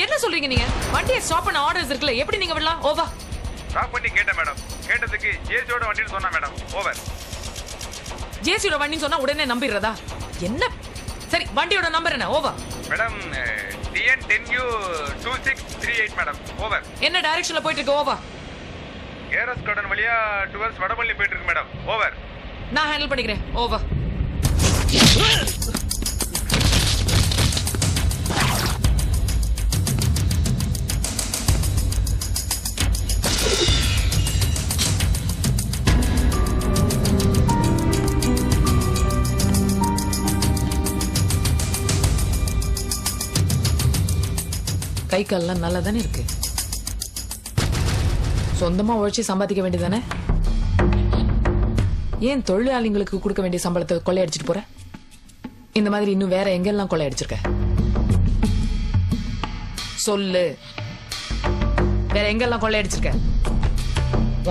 என்ன சொல்றீங்க நீங்க? வண்டியை ஸ்டாப் பண்ண ஆர்டர்ஸ் இருக்குல்ல, எப்படி நீங்க விடலாம்? ஓவர். ஸ்டாப் பண்ணி கேட்டேன் மேடம். கேட்டதுக்கு ஜேசியோட வண்டின்னு சொன்னா மேடம். ஓவர். ஜேசியோட வண்டின்னு சொன்னா உடனே நம்பிடுறதா? என்ன? சரி, வண்டியோட நம்பர் என்ன? Over. Madam TN10U 2638 madam. Over. என்ன டைரக்ஷன்ல போயிட்டு இருக்கு? ஓவர். கேரஸ் கார்டன் வழியா டுவர்ஸ் வடபள்ளி போயிட்டு இருக்கு மேடம். ஓவர். நான் ஹேண்டில் பண்ணிக்கிறேன். ஓவர். கை கால்லாம் நல்லா தானே இருக்கு. சொந்தமா உழைச்சி சம்பாதிக்க வேண்டியதானே? ஏன் தொழிலாளிங்களுக்கு கொடுக்க வேண்டிய சம்பளத்தை கொள்ளையடிச்சிட்டு போற? இந்த மாதிரி இன்னும் வேற எங்கெல்லாம் கொள்ளையடிச்சிருக்க? சொல்லு. வேற எங்கெல்லாம் கொள்ளையடிச்சிருக்க?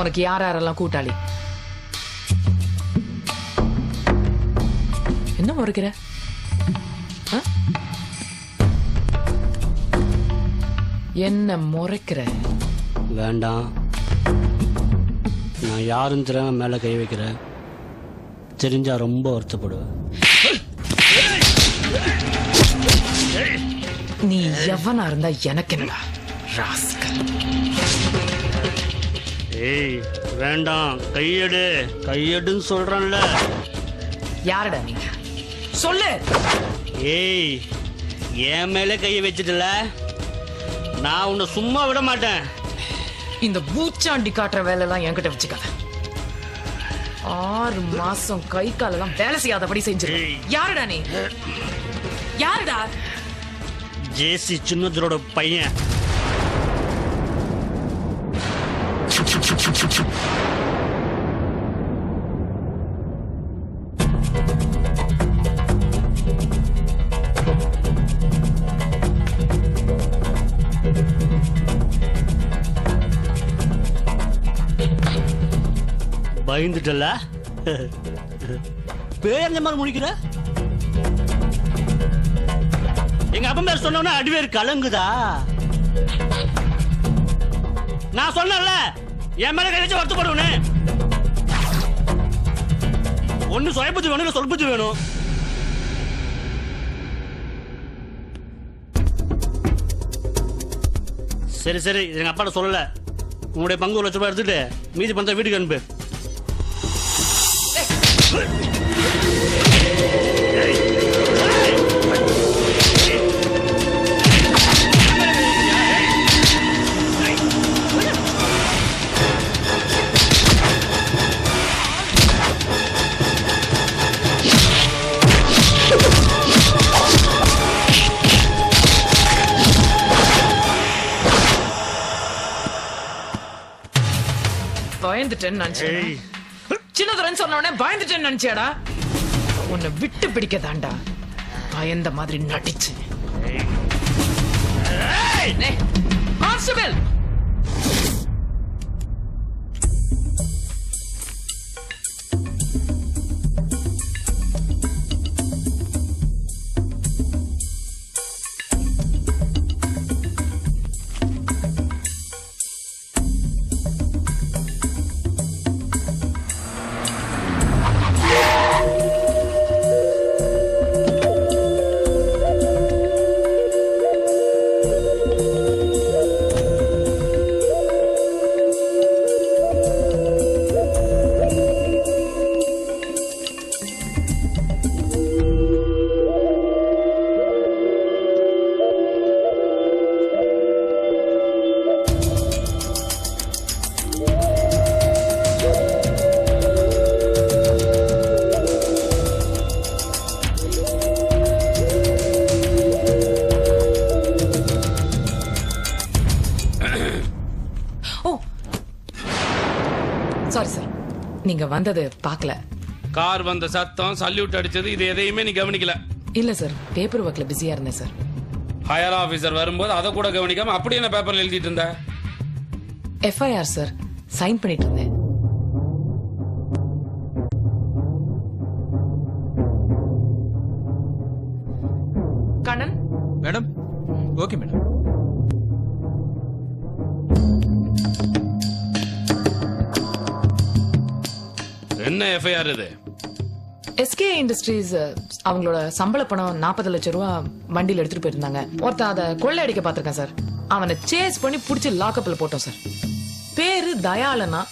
உனக்கு யார் யாரெல்லாம் கூட்டாளி? என்ன முறைக்கிற? என்ன முறைக்கிற? வேண்டாம், நான் யாரும் தெரியாம மேல கை வைக்கிறேன். தெரிஞ்சா ரொம்ப வருத்தப்படுவேன். நீ எவனா இருந்தா எனக்கு என்னடா ராஸ்கல். ஏய் வேண்டாம், கையெடு கையெடுன்னு சொல்றேன்ல. யாருடா நீங்க? சொல்லு. ஏய் என் மேல கையை வச்சிட்டல, நான் உன்னை சும்மா விட மாட்டேன். இந்த பூச்சாண்டி காட்டுற வேலை எல்லாம் என்கிட்ட வச்சுக்காத. 6 மாசம் கை காலெல்லாம் வேலை செய்யாதபடி செஞ்சிரு. யாருடா நீ? யாருடா? ஜேசி சின்னதரோட பையன். பயந்துட்டல? பேர் மாதிரி முடிக்கிற? எங்க அப்பா பேர் சொன்ன அடிவேர் கலங்குதா? நான் சொன்னல என் மேல கழிச்சு வருத்தப்படுவேன்னு. ஒண்ணு சுயபுத்தி வேணும், இல்ல சொல்புத்தி வேணும். சரி சரி, எங்க அப்பாட்ட சொல்லல. உன்னுடைய பங்கு 1 லட்சம் ரூபாய் எடுத்துட்டு மீதி பணத்தை வீட்டுக்கு அனுப்பு. பயந்துட்டேன்னு நினைச்சேன். சின்னதுரன் சொன்ன உடனே பயந்துட்டேன்னு நினைச்சியாடா? உன்னை விட்டு பிடிக்க தாண்டா பயந்த மாதிரி நடிச்சு. கான்ஸ்டபிள், சாரி சார், நீங்க வந்தது பார்க்கல. கார் வந்த சத்தம், சல்யூட் அடிச்சது, இது எதையுமே நீ கவனிக்கல? இல்ல சார், பேப்பர் ஒர்க்ல பிஸியா இருந்தேன் சார். ஹையர் ஆபீசர் வரும்போது அதை கூட கவனிக்காம அப்படி என்ன பேப்பர்ல எழுதிட்டு இருந்த? FIR சார், சைன் பண்ணிட்டு இருந்தேன். கண்ணன் மேடம். Okay madam. என்ன எஃப்ஐஆர் இது? எஸ்கே இண்டஸ்ட்ரீஸ் அவங்களோட சம்பள பணம் 40 லட்சம் ரூபாய் வண்டியில எடுத்துட்டு போயிருந்தாங்க. ஒருத்தன் அதை கொள்ளை அடிக்க பாத்திருக்கேன் சார். அவனை சேஸ் பண்ணி புடிச்சு லாக்அப்ல போட்டோம் சார். பேரு தயாளனா.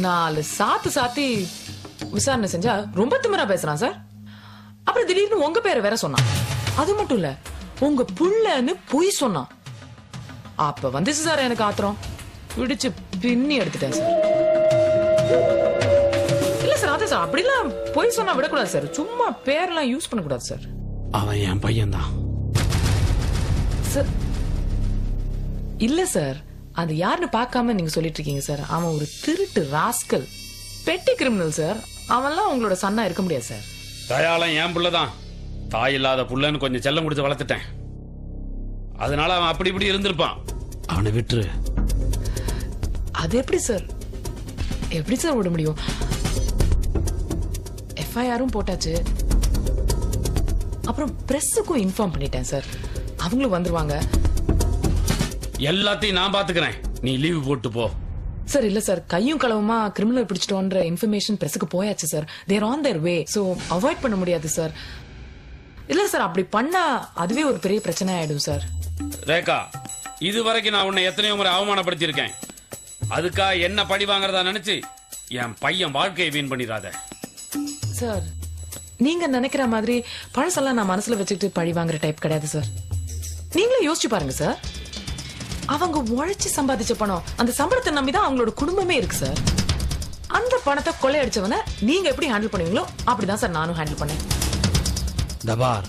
4 சாத்தி விசாரணை செஞ்சா ரொம்ப திமிரா பேசுறான் சார். அப்புறம் திடீர்னு உங்க பேரை வேற சொன்னான். அது மட்டும் இல்ல, உங்க புள்ளன்னு பொய் சொன்னான். அப்ப வந்துச்சு சார் எனக்கு ஆத்திரம். பிடிச்சு பின்னி எடுத்துட்டேன் சார். இல்ல சார், அதான் சார், அப்படிலாம் பொய் சொன்னா விடக்கூடாது சார். சும்மா பேர்லாம் யூஸ் பண்ணக்கூடாது சார். அவன் என் பையன் தான் சார். இல்ல சார், அது யாருன்னு பார்க்காம நீங்க சொல்லிட்டு இருக்கீங்க சார். அவன் ஒரு திருட்டு ராஸ்கல், பெட்டி கிரிமினல் சார். அவன்லாம் உங்களோட சன்னா இருக்க முடியாது சார். தயாளன் என் புள்ளதான். தாய் இல்லாத புள்ளன்னு கொஞ்சம் செல்லம் கொடுத்து வளர்த்துட்டேன். அதனால அவன் அப்படி இப்படி இருந்திருப்பான். அவனை விட்டுரு. அது எப்படி சார்? எப்படி சார் விட முடியும்? எஃப்ஐஆரும் போட்டாச்சு. அப்புறம் பிரஸுக்கும் இன்ஃபார்ம் பண்ணிட்டேன் சார். அவங்களும் வந்துருவாங்க. எல்லாத்தையும் நான் பாத்துக்கிறேன். நீ லீவு போட்டு போ. சார் இல்ல சார், கையும் களவுமா கிரிமினல் பிடிச்சிட்டோன்ற இன்ஃபர்மேஷன் பிரஸுக்கு போயாச்சு sir. They're on their way. So avoid பண்ண முடியாது சார். இல்ல சார், அப்படி பண்ணா அதுவே ஒரு பெரிய பிரச்சனை ஆயிடும் சார். ரேகா, இதுவரைக்கும் நான் உன்னை எத்தனையோ முறை அவமானப்படுத்தியிருக்கேன். அதுக்கா என்ன பழி வாங்குறதா நினைச்சு என் பையன் வாழ்க்கையை வீண் பண்ணிடாத. சார், நீங்க நினைக்கிற மாதிரி பழசெல்லாம் நான் மனசுல வச்சுக்கிட்டு பழி வாங்குற டைப் கிடையாது சார். நீங்களே யோசிச்சு பாருங்க சார். அவங்க உழைச்சு சம்பாதிச்ச பணம், அந்த சம்பளத்தை நம்பிதான் அவங்களோட குடும்பமே இருக்கு சார். அந்த பணத்தை கொள்ளையடிச்சவன நீங்க எப்படி ஹேண்டில் பண்ணுவீங்களோ அப்படிதான் சார் நானும் ஹேண்டில் பண்ணேன். தபார்,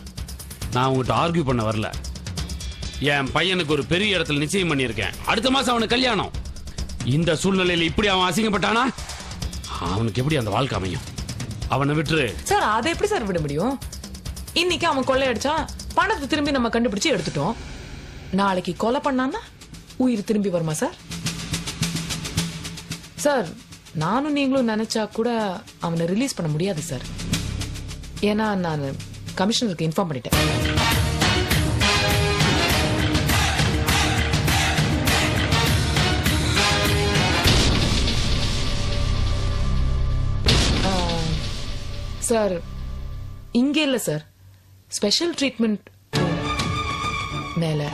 நான் உங்ககிட்ட ஆர்கியூ பண்ண வரல. என் பையனுக்கு ஒரு பெரிய இடத்துல நிச்சயம் பண்ணியிருக்கேன். அடுத்த மாசம் அவனுக்கு கல்யாணம். இந்த சூழ்நிலையில இப்படி அவன் அசிங்கப்பட்டானா அவனுக்கு எப்படி அந்த வாழ்க்கை அமையும்? அவனை விட்டுரு சார். அதை எப்படி சார் விட முடியும்? இன்னைக்கு அவன் கொள்ளையடிச்சா பணத்தை திரும்பி நம்ம கண்டுபிடிச்சு எடுத்துட்டோம். நாளைக்கு கொலை பண்ணான்னா உயிர் திரும்பி வருமா சார்? சார், நானும் நீங்களும் நினைச்சா கூட அவனை ரிலீஸ் பண்ண முடியாது சார். ஏன்னா நான் கமிஷனருக்கு இன்ஃபார்ம் பண்ணிட்டேன். சார், இங்க இல்ல சார், ஸ்பெஷல் ட்ரீட்மெண்ட் மேல.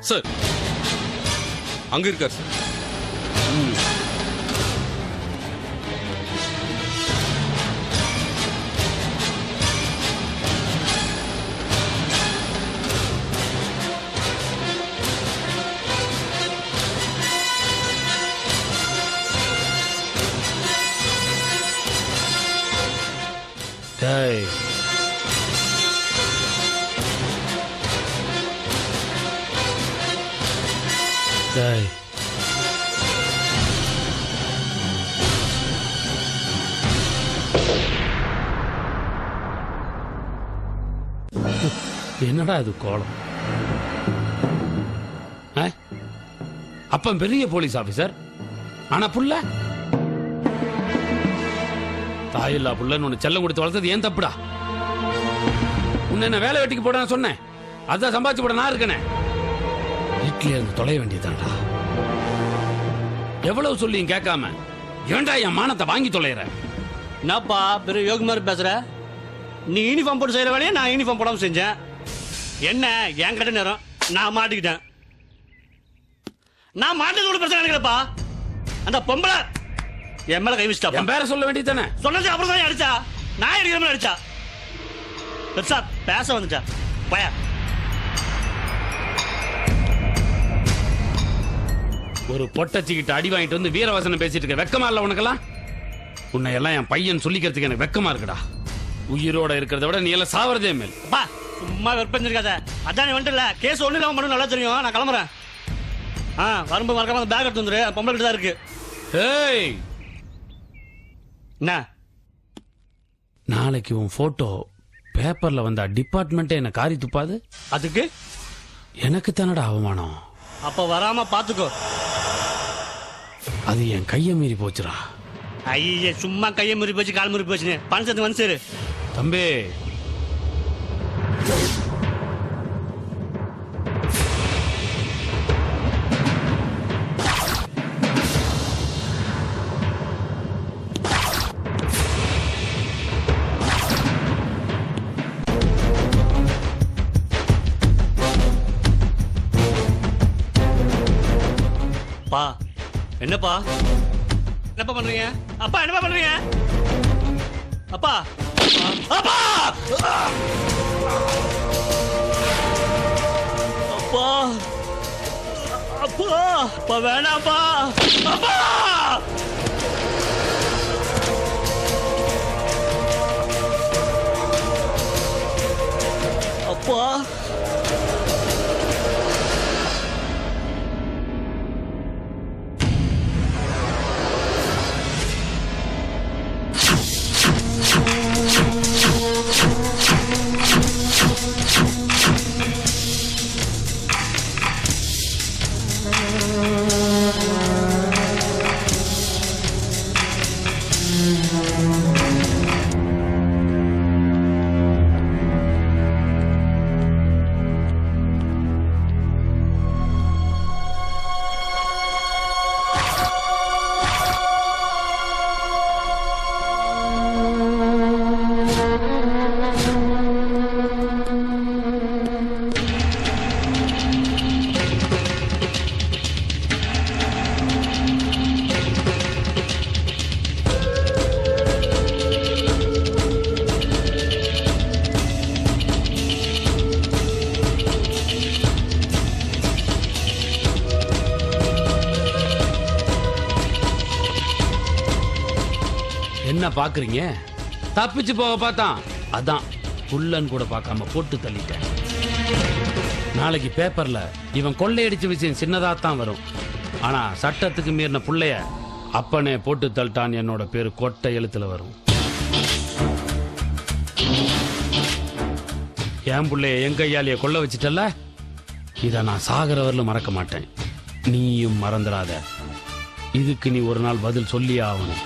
சார், அங்க இருக்கார் சார். டேய், டேய், என்னடா இது கோலம்? அப்ப பெரிய போலீஸ் ஆபீசர், ஆனா புள்ள தாயில்லா புள்ளன்னு ஒண்ணு செல்லம் கொடுத்து வளர்த்தது ஏன் தப்புடா? உன்னை என்ன வேலை வெட்டிக்கு போட சொன்னேன், அதான் சம்பாதிச்சு போட நான் இருக்கனே. வீட்டிலே இருந்து தொலைய வேண்டியதான்டா. எவ்வளவு சொல்லியும் கேட்காம ஏன்டா என் மானத்தை வாங்கி தொலைற? என்னப்பா பெரிய யோகி மாதிரி பேசுற? நீ யூனிஃபார்ம் போட்டு செய்யற வேலையை நான் யூனிஃபார்ம் போடாம செஞ்சேன். என்ன என் கட்ட நேரம் நான் மாட்டிக்கிட்டேன். நான் மாட்டதோட பிரச்சனை நினைக்கிறப்பா. அந்த பொம்பளை என் மேல கை வச்சுட்டா. என் பேரை சொல்ல வேண்டியதானே? சொன்னது அப்புறம் தான் அடிச்சா. நான் அடிக்கிற மாதிரி அடிச்சா. பெருசா பேச வந்துட்டா பய. ஒரு பொட்டச்சிக்கிட்ட அடி வாங்கிட்டு வந்து வீரவசனம் பேசிட்டு இருக்க வெக்கமா இல்ல உனக்கெல்லாம்? உன்னை எல்லாம் என் பையன் சொல்லிக்கிறதுக்கு எனக்கு வெக்கமா இருக்குடா. உயிரோட இருக்கிறத விட நீ எல்லாம் சாவறதே மேல். அப்பா சும்மா வெறுப்பஞ்சிருக்காத. அதான் நீ வந்துட்டுல கேஸ் ஒண்ணு இல்லாம பண்ணு நல்லா தெரியும். நான் கிளம்புறேன். வரும்போது மறக்காம அந்த பேக் எடுத்து வந்துரு. பொம்பளை கிட்ட தான் இருக்கு. ஏய், என்ன நாளைக்கு உன் போட்டோ பேப்பர்ல வந்தா டிபார்ட்மெண்ட்டே என்ன காரி துப்பாது? அதுக்கு எனக்கு தானடா அவமானம். அப்ப வராம பாத்துக்கோ. அது என் கையை மீறி போச்சுடா. ஐயே சும்மா கையை முறி போச்சு கால் முறி போச்சுன்னு பணம் சேர்த்து வந்து சேரு. தம்பி, பா என்னப்பா என்னப்பா பண்றீங்க? அப்பா என்னப்பா பண்றீங்க? அப்பா அப்பா அப்பா அப்பா அப்பா வேணாப்பா. அப்பா அப்பா என்ன பாக்குறீங்க? தப்பிச்சு போக பார்த்தான், அதான் புல்லன் கூட பார்க்காம போட்டு தள்ளிட்டேன். நாளைக்கு பேப்பர்ல இவன் கொள்ளையடிச்ச விஷயம் சின்னதாத்தான் வரும். ஆனா சட்டத்துக்கு மீறின புள்ளைய அப்பனே போட்டு தள்ளிட்டான் என்னோட பேரு கொட்டை எழுத்துல வரும். என் புள்ளைய என் கையாலேயே கொள்ள வச்சிட்டல, இத நான் சாகரவரில் மறக்க மாட்டேன். நீயும் மறந்துடாத. இதுக்கு நீ ஒரு நாள் பதில் சொல்லியே ஆகணும்.